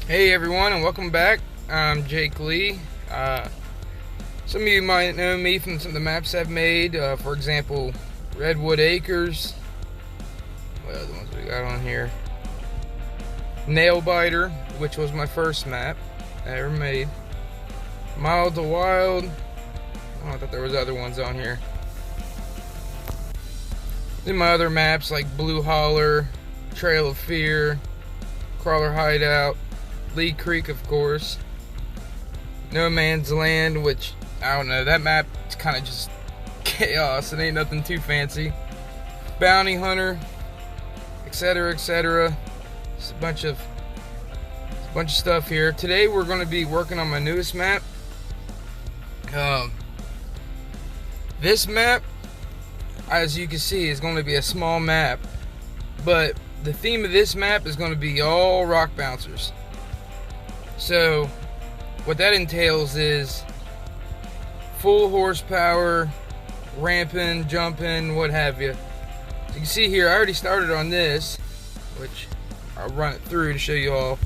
Hey everyone, and welcome back. I'm Jake Lee. Some of you might know me from some of the maps I've made. For example, Redwood Acres. What other ones we got on here? Nail Biter, which was my first map I ever made. Mild to Wild. Oh, I thought there was other ones on here. Then my other maps like Blue Holler, Trail of Fear, Crawler Hideout, Lee Creek, of course, No Man's Land, which, I don't know, that map is kind of just chaos. It ain't nothing too fancy. Bounty Hunter, etc., etc. Just a bunch of stuff here. Today we're going to be working on my newest map. This map, as you can see, is going to be a small map, but the theme of this map is going to be all rock bouncers. So what that entails is full horsepower, ramping, jumping, what have you. So you can see here, I already started on this, which I'll run it through to show you all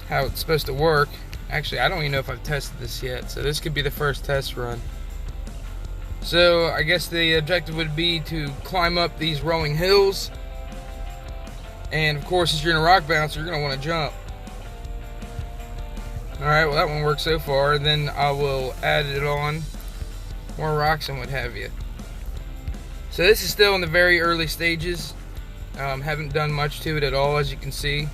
how it's supposed to work. Actually, I don't even know if I've tested this yet, so this could be the first test run. So I guess the objective would be to climb up these rolling hills, and of course, if you're in a rock bouncer, you're going to want to jump. Alright, well that one works so far. Then I will add it on, more rocks and what have you. So this is still in the very early stages. Haven't done much to it at all, as you can see.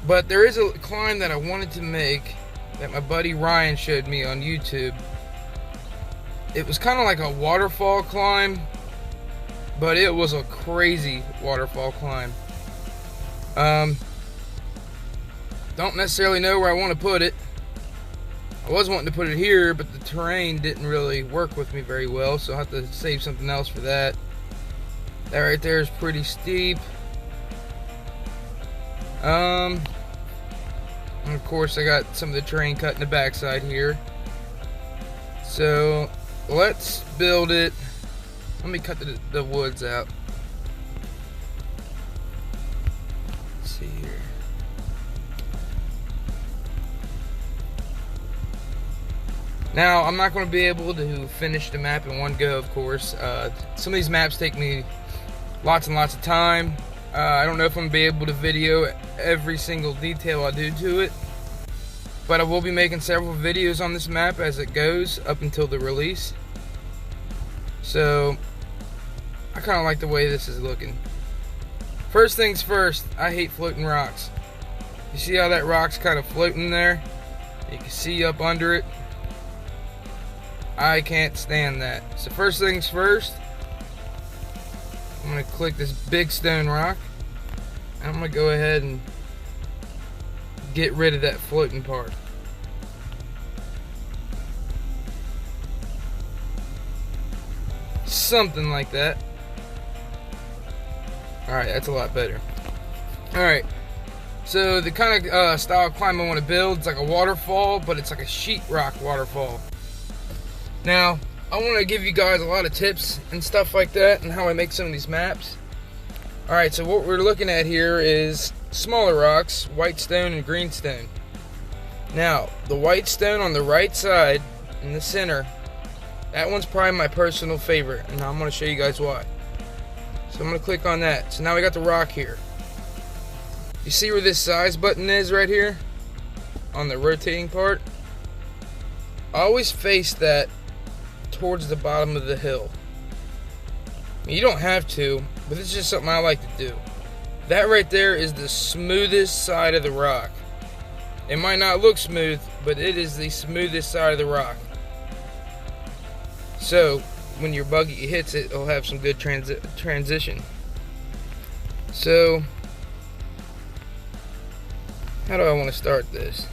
But there is a climb that I wanted to make that my buddy Ryan showed me on YouTube. It was kind of like a waterfall climb, but it was a crazy waterfall climb. Don't necessarily know where I want to put it. I was wanting to put it here, but the terrain didn't really work with me very well, so I'll have to save something else for that. That right there is pretty steep. And of course I got some of the terrain cut in the backside here. So let's build it. Let me cut the woods out. Let's see here. Now, I'm not going to be able to finish the map in one go, of course. Some of these maps take me lots and lots of time. I don't know if I'm going to be able to video every single detail I do to it. But I will be making several videos on this map as it goes up until the release. So, I kind of like the way this is looking. First things first, I hate floating rocks. You see how that rock's kind of floating there? You can see up under it. I can't stand that. So first things first, I'm going to click this big stone rock. And I'm going to go ahead and get rid of that floating part. Something like that. Alright, that's a lot better. Alright, so the kind of style of climb I want to build is like a waterfall, but it's like a sheetrock waterfall. Now, I want to give you guys a lot of tips and stuff like that and how I make some of these maps. Alright, so what we're looking at here is smaller rocks, white stone and green stone. Now, the white stone on the right side in the center, that one's probably my personal favorite, and I'm going to show you guys why. So I'm going to click on that. So now we got the rock here. You see where this size button is right here? On the rotating part? I always face that towards the bottom of the hill. You don't have to, but it's just something I like to do. That right there is the smoothest side of the rock. It might not look smooth, but it is the smoothest side of the rock. So when your buggy hits it, it'll have some good transition. So how do I want to start this?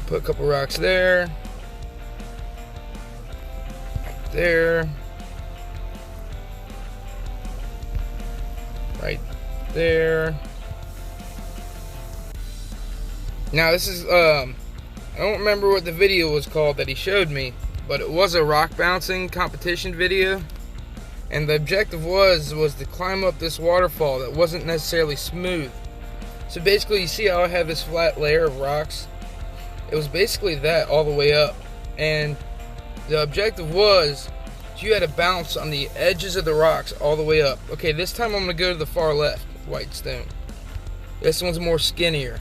Put a couple rocks there. There, right there. Now this is I don't remember what the video was called that he showed me, but it was a rock bouncing competition video. And the objective was to climb up this waterfall that wasn't necessarily smooth. So basically, you see how I have this flat layer of rocks? It was basically that all the way up. And the objective was you had to bounce on the edges of the rocks all the way up. Okay, this time I'm going to go to the far left with white stone. This one's more skinnier.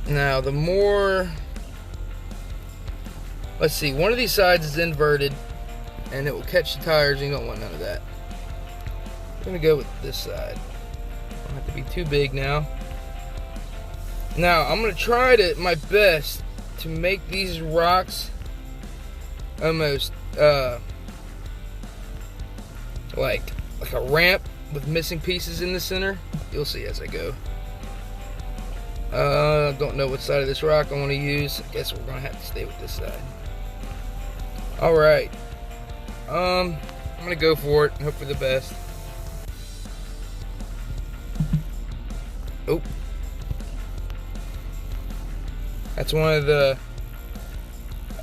Now, the more... Let's see, one of these sides is inverted, and it will catch the tires, and you don't want none of that. I'm going to go with this side. Don't have to be too big now. Now, I'm going to try my best to make these rocks almost like a ramp with missing pieces in the center. You'll see as I go. Don't know what side of this rock I want to use. I guess we're going to have to stay with this side. Alright. I'm going to go for it and hope for the best. Oh. That's one of the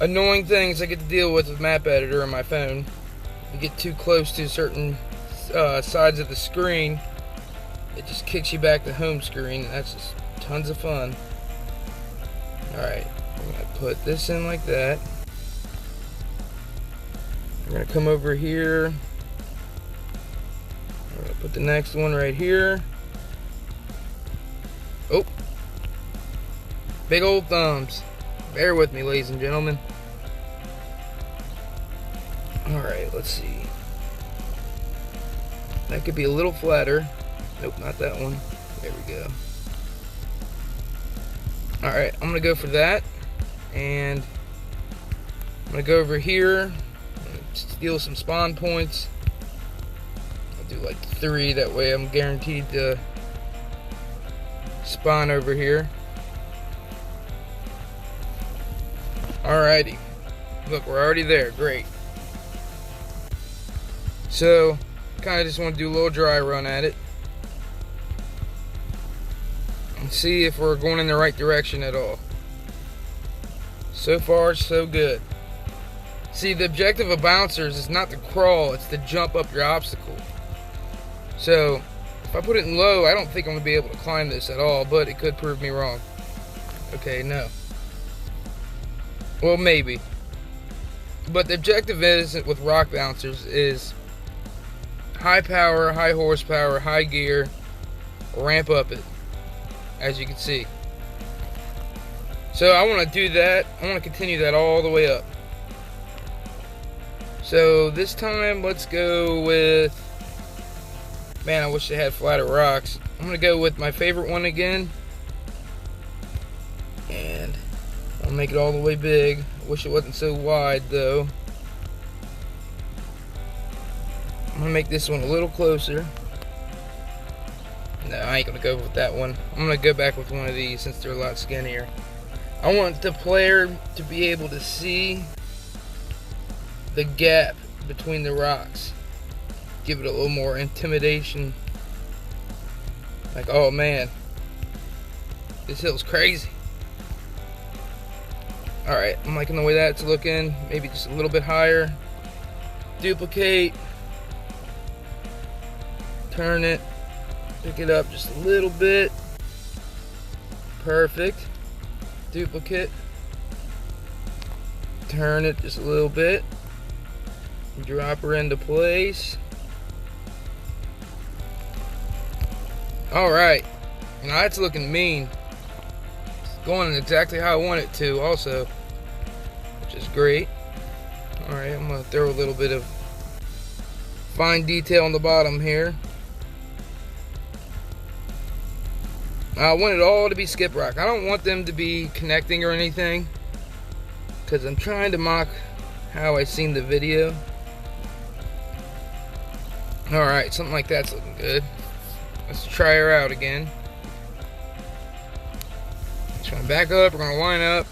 annoying things I get to deal with Map Editor on my phone. If you get too close to certain sides of the screen, it just kicks you back to home screen, and that's just tons of fun. Alright, I'm going to put this in like that. I'm going to come over here. I'm going to put the next one right here. Oh. Big old thumbs. Bear with me, ladies and gentlemen. Alright, let's see. That could be a little flatter. Nope, not that one. There we go. Alright, I'm going to go for that. And I'm going to go over here. Steal some spawn points. I'll do like 3, that way I'm guaranteed to spawn over here. Alrighty. Look, we're already there. Great. So, kind of just want to do a little dry run at it. And see if we're going in the right direction at all. So far, so good. See, the objective of bouncers is not to crawl, it's to jump up your obstacle. So, if I put it in low, I don't think I'm going to be able to climb this at all, but it could prove me wrong. Okay, no. Well, maybe. But the objective is, with rock bouncers, is high power, high horsepower, high gear, ramp up it, as you can see. So I want to do that. I want to continue that all the way up. So this time, let's go with... Man, I wish they had flatter rocks. I'm going to go with my favorite one again. And I'll make it all the way big. I wish it wasn't so wide, though. I'm going to make this one a little closer. No, I ain't going to go with that one. I'm going to go back with one of these since they're a lot skinnier. I want the player to be able to see the gap between the rocks. Give it a little more intimidation. Like, oh man, this hill's crazy. Alright, I'm liking the way that's looking. Maybe just a little bit higher. Duplicate. Turn it. Pick it up just a little bit. Perfect. Duplicate. Turn it just a little bit. Drop her into place. Alright. Now that's looking mean. It's going exactly how I want it to also, which is great. Alright, I'm going to throw a little bit of fine detail on the bottom here. I want it all to be skip rock. I don't want them to be connecting or anything, because I'm trying to mock how I seen the video. Alright, something like that's looking good. Let's try her out again. Just gonna back up, we're gonna line up.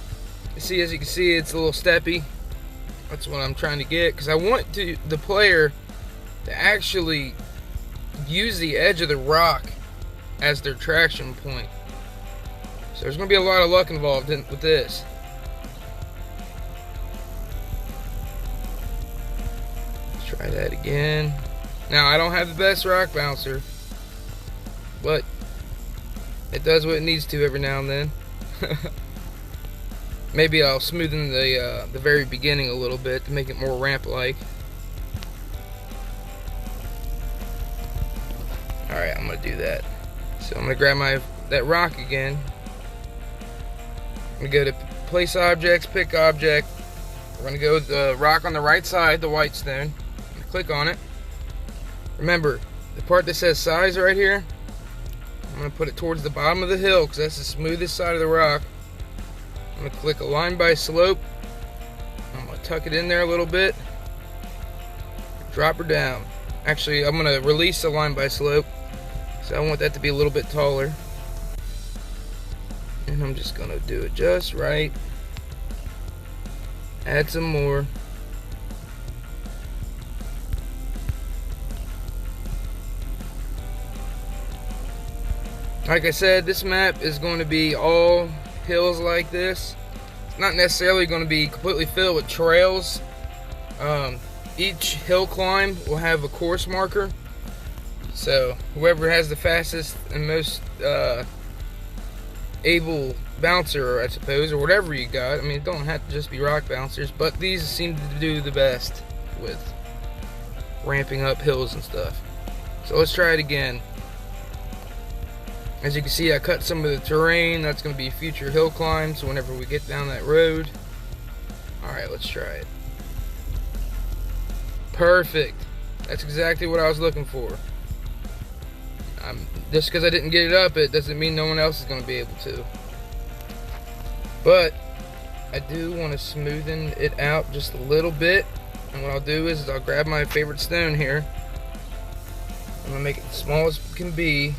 See, as you can see, it's a little steppy. That's what I'm trying to get, because I want the player to actually use the edge of the rock as their traction point. So there's gonna be a lot of luck involved with this. Try that again. Now, I don't have the best rock bouncer, but it does what it needs to every now and then. Maybe I'll smoothen the very beginning a little bit to make it more ramp-like. Alright, I'm going to do that. So I'm going to grab that rock again. I'm going to go to place objects, pick object. We're going to go with the rock on the right side, the white stone. I'm going to click on it. Remember, the part that says size right here, I'm going to put it towards the bottom of the hill because that's the smoothest side of the rock. I'm going to click align by slope. I'm going to tuck it in there a little bit. Drop her down. Actually, I'm going to release the line by slope. So I want that to be a little bit taller. And I'm just going to do it just right. Add some more. Like I said, this map is going to be all hills like this. It's not necessarily going to be completely filled with trails. Each hill climb will have a course marker. So whoever has the fastest and most able bouncer, I suppose, or whatever you got. I mean, it don't have to just be rock bouncers, but these seem to do the best with ramping up hills and stuff. So let's try it again. As you can see, I cut some of the terrain. That's going to be future hill climbs whenever we get down that road. Alright, let's try it. Perfect. That's exactly what I was looking for. Just because I didn't get it up, it doesn't mean no one else is going to be able to. But I do want to smoothen it out just a little bit. And what I'll do is I'll grab my favorite stone here. I'm going to make it as small as it can be.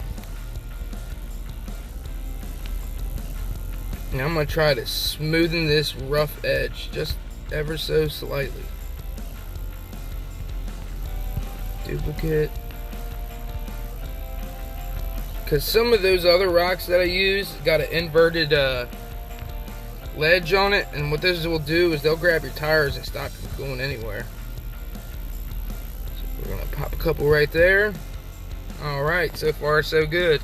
And I'm going to try to smoothen this rough edge just ever so slightly. Duplicate. Because some of those other rocks that I use got an inverted ledge on it, and what those will do is they'll grab your tires and stop you from going anywhere. So we're going to pop a couple right there. Alright, so far so good.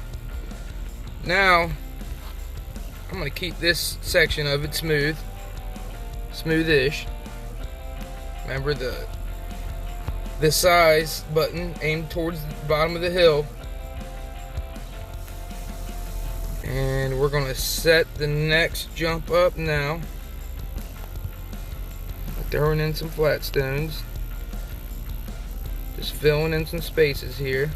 Now, I'm going to keep this section of it smoothish. Remember the size button aimed towards the bottom of the hill. And we're going to set the next jump up now. Throwing in some flat stones. Just filling in some spaces here.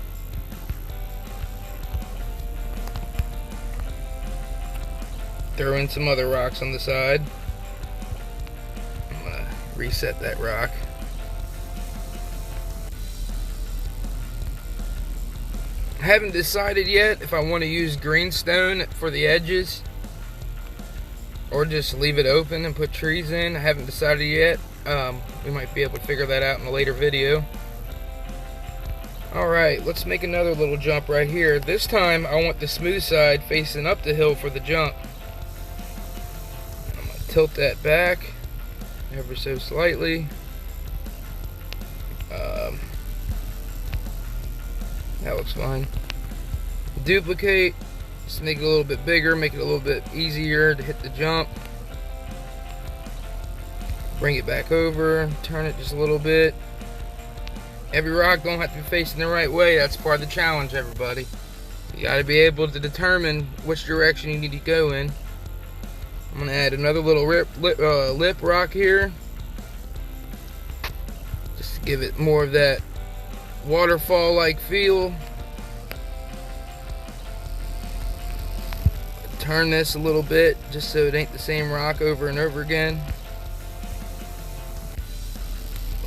Throw in some other rocks on the side. I'm going to reset that rock. I haven't decided yet if I want to use greenstone for the edges or just leave it open and put trees in. I haven't decided yet. We might be able to figure that out in a later video. Alright, let's make another little jump right here. This time I want the smooth side facing up the hill for the jump. I'm going to tilt that back ever so slightly. That looks fine. Duplicate, just make it a little bit bigger, make it a little bit easier to hit the jump. Bring it back over, turn it just a little bit. Every rock don't have to be facing the right way. That's part of the challenge, everybody. You got to be able to determine which direction you need to go in. I'm going to add another little lip rock here. Just to give it more of that waterfall-like feel. Turn this a little bit just so it ain't the same rock over and over again.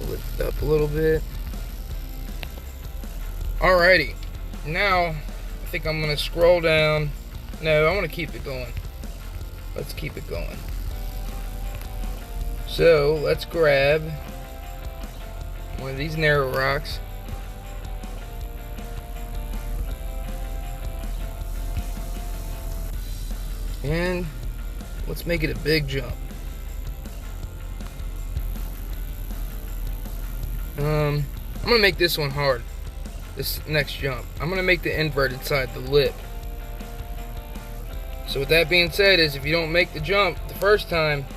Lift it up a little bit. Alrighty, now I think I'm gonna scroll down. No, I want to keep it going. Let's keep it going. So let's grab one of these narrow rocks. And let's make it a big jump. I'm gonna make this one hard. This next jump, I'm gonna make the inverted side the lip. So with that being said, is if you don't make the jump the first time,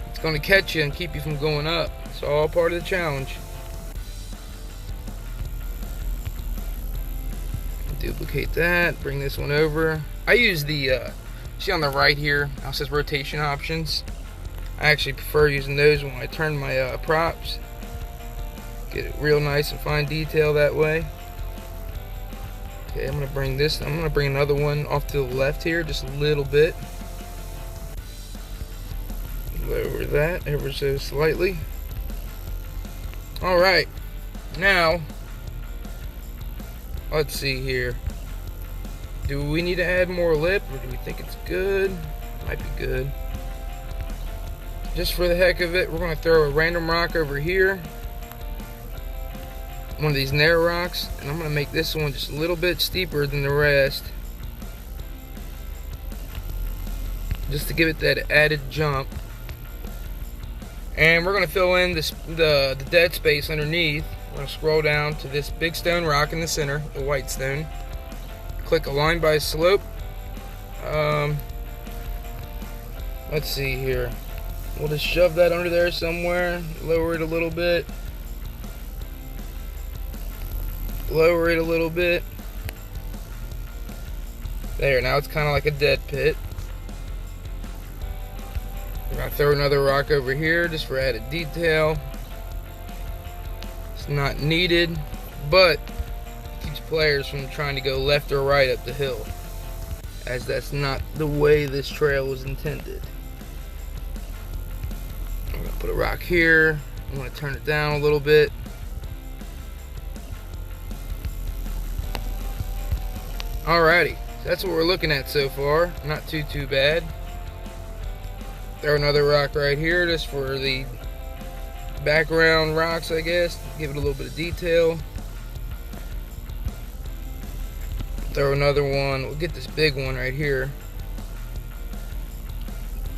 it's gonna catch you and keep you from going up. It's all part of the challenge. Duplicate that, bring this one over. I use the, see on the right here, it says rotation options. I actually prefer using those when I turn my props. Get it real nice and fine detail that way. Okay, I'm gonna bring another one off to the left here, just a little bit. Lower that ever so slightly. Alright, now, let's see here. Do we need to add more lip, or do we think it's good? Might be good. Just for the heck of it, we're gonna throw a random rock over here. One of these narrow rocks, and I'm gonna make this one just a little bit steeper than the rest, just to give it that added jump. And we're gonna fill in this, the dead space underneath. We're gonna scroll down to this big stone rock in the center, the white stone. Click align by slope. Let's see here. We'll just shove that under there somewhere. Lower it a little bit. Lower it a little bit. There, now it's kind of like a dead pit. We're gonna throw another rock over here just for added detail. It's not needed, but it keeps players from trying to go left or right up the hill, as that's not the way this trail was intended. I'm gonna put a rock here. I'm gonna turn it down a little bit. Alrighty, so that's what we're looking at so far. Not too bad. Throw another rock right here just for the background rocks, I guess. Give it a little bit of detail. Throw another one. We'll get this big one right here.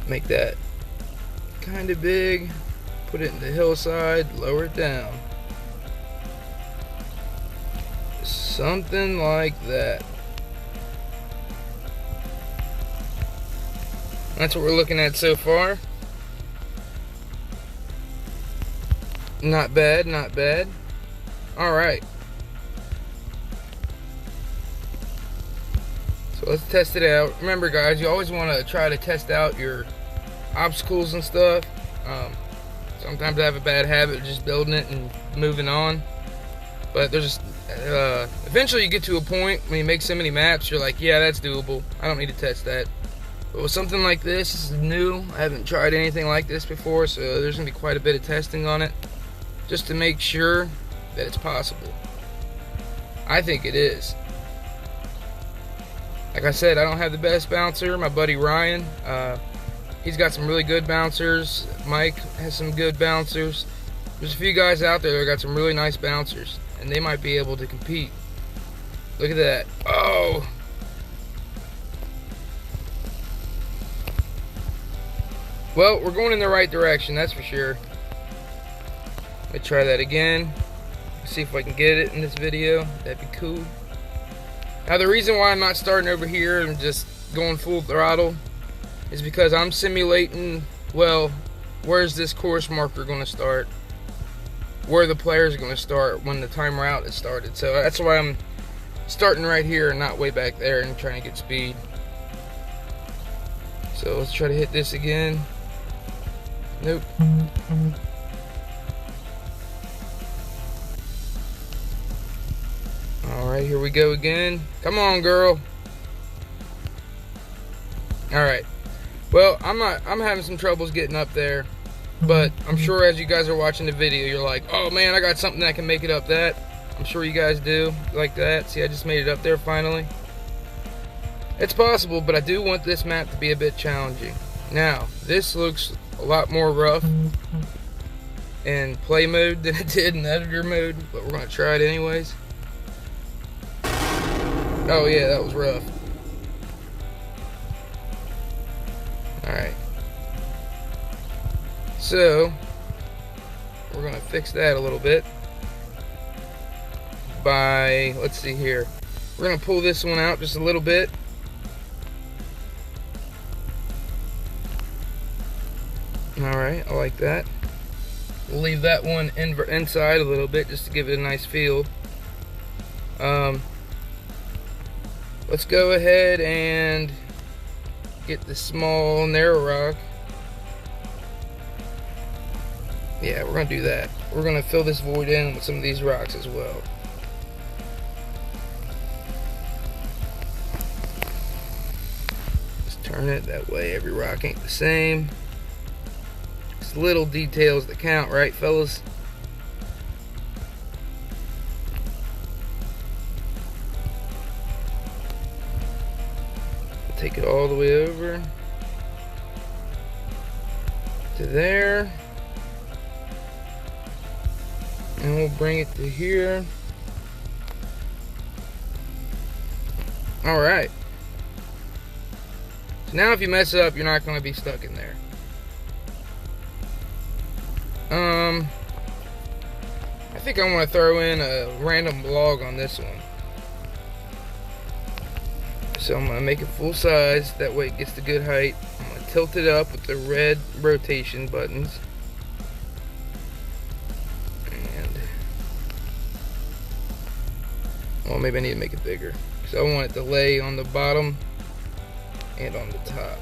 Make that kind of big. Put it in the hillside. Lower it down. Something like that. That's what we're looking at so far. Not bad, not bad. Alright. So let's test it out. Remember guys, you always want to try to test out your obstacles and stuff. Sometimes I have a bad habit of just building it and moving on. But there's eventually you get to a point when you make so many maps, you're like, yeah, that's doable. I don't need to test that. But with something like this is new. I haven't tried anything like this before, so there's going to be quite a bit of testing on it, just to make sure that it's possible. I think it is. Like I said, I don't have the best bouncer. My buddy Ryan, he's got some really good bouncers. Mike has some good bouncers. There's a few guys out there that got some really nice bouncers, and they might be able to compete. Look at that. Oh! Well, we're going in the right direction, that's for sure. Let me try that again. See if I can get it in this video. That'd be cool. Now, the reason why I'm not starting over here and just going full throttle is because I'm simulating, well, where's this course marker going to start? Where the players are going to start when the timer out is started. So that's why I'm starting right here and not way back there and trying to get speed. So let's try to hit this again. Nope. Alright, here we go again. Come on, girl. Alright. Well, I'm having some troubles getting up there. But I'm sure as you guys are watching the video, you're like, oh man, I got something that can make it up that. I'm sure you guys do like that. See, I just made it up there finally. It's possible, but I do want this map to be a bit challenging. Now, this looks a lot more rough in play mode than it did in editor mode, but we're going to try it anyways. Oh yeah, that was rough. Alright. So, we're going to fix that a little bit. by, let's see here, we're going to pull this one out just a little bit. Alright, I like that. We'll leave that one inside a little bit just to give it a nice feel. Let's go ahead and get the small narrow rock. Yeah, we're going to do that. We're going to fill this void in with some of these rocks as well. Just turn it that way. Every rock ain't the same. It's little details that count, right, fellas? Take it all the way over to there. And we'll bring it to here. Alright. So now if you mess up, you're not going to be stuck in there. I think I want to throw in a random log on this one. So I'm going to make it full size. That way it gets the good height. I'm going to tilt it up with the red rotation buttons. Well, maybe I need to make it bigger because I want it to lay on the bottom and on the top.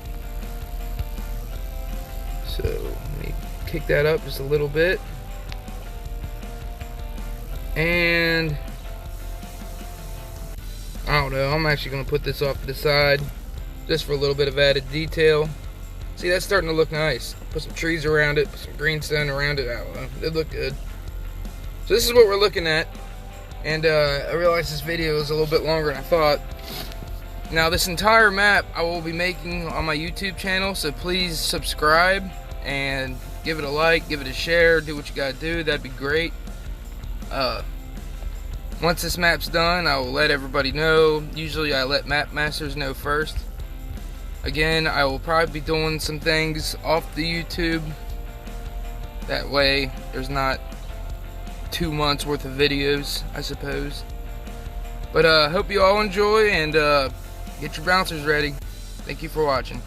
So let me kick that up just a little bit, and I don't know, I'm actually going to put this off to the side just for a little bit of added detail. See, that's starting to look nice. Put some trees around it, put some green stone around it. I don't know, it look good. So this is what we're looking at. And I realized this video is a little bit longer than I thought. Now this entire map I will be making on my YouTube channel, so please subscribe and give it a like, give it a share, do what you gotta do. That'd be great. Once this map's done, I will let everybody know. Usually I let map masters know first. Again, I will probably be doing some things off the YouTube. That way there's not 2 months worth of videos, I suppose. But hope you all enjoy, and get your bouncers ready. Thank you for watching.